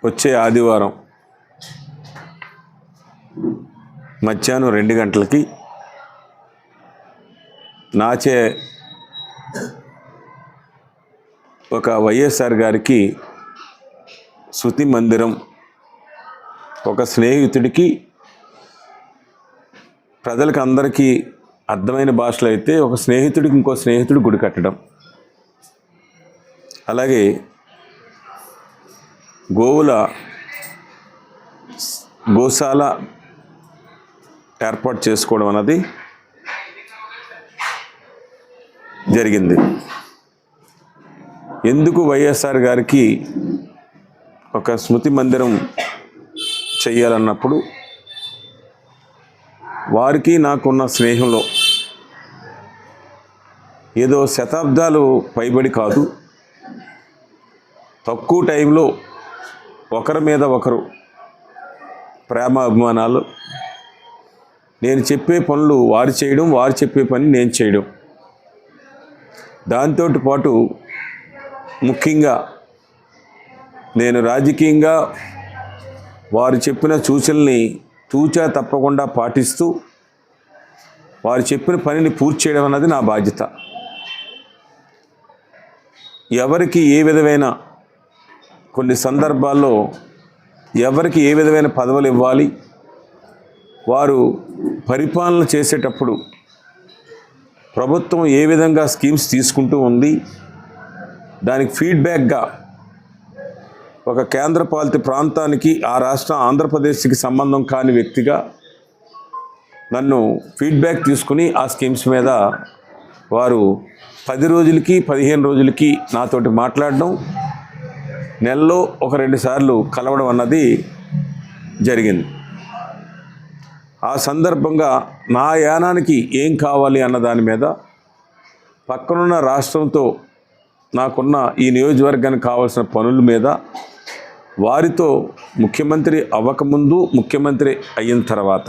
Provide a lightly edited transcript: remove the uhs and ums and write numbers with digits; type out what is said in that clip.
వచ్చే ఆదివారం మధ్యాహ్నం 2 గంటలకి నాచే ఒక వైఎస్ఆర్ గారికి శృతి మందిరం, ఒక స్నేహితుడికి, ప్రజలకు అందరికీ అర్థమైన భాషలో అయితే ఒక స్నేహితుడికి ఇంకో స్నేహితుడు గుడి కట్టడం, అలాగే గోశాల ఏర్పాటు చేసుకోవడం అన్నది జరిగింది. ఎందుకు వైఎస్ఆర్ గారికి ఒక స్మృతి మందిరం చేయాలన్నప్పుడు వారికి నాకున్న స్నేహంలో ఏదో శతాబ్దాలు పైబడి కాదు, తక్కువ టైంలో ఒకరి మీద ఒకరు ప్రేమ అభిమానాలు, నేను చెప్పే పనులు వారు చేయడం, వారు చెప్పే పని నేను చేయడం, దాంతో పాటు ముఖ్యంగా నేను రాజకీయంగా వారు చెప్పిన సూచనల్ని తూచా తప్పకుండా పాటిస్తూ వారు చెప్పిన పనిని పూర్తి చేయడం అన్నది నా బాధ్యత. ఎవరికి ఏ విధమైన కొన్ని సందర్భాల్లో ఎవరికి ఏ విధమైన పదవులు ఇవ్వాలి, వారు పరిపాలన చేసేటప్పుడు ప్రభుత్వం ఏ విధంగా స్కీమ్స్ తీసుకుంటూ ఉంది, దానికి ఫీడ్బ్యాక్గా ఒక కేంద్రపాలిత ప్రాంతానికి, ఆ రాష్ట్రం ఆంధ్రప్రదేశ్కి సంబంధం కాని వ్యక్తిగా నన్ను ఫీడ్బ్యాక్ తీసుకుని ఆ స్కీమ్స్ మీద వారు 10 రోజులకి 15 రోజులకి నాతోటి మాట్లాడడం, నెలలో 1-2 సార్లు కలవడం అన్నది జరిగింది. ఆ సందర్భంగా నా యానానికి ఏం కావాలి అన్న దాని మీద పక్కనున్న రాష్ట్రంతో నాకున్న ఈ నియోజకవర్గానికి కావాల్సిన పనుల మీద వారితో ముఖ్యమంత్రి అవ్వకముందు, ముఖ్యమంత్రి అయిన తర్వాత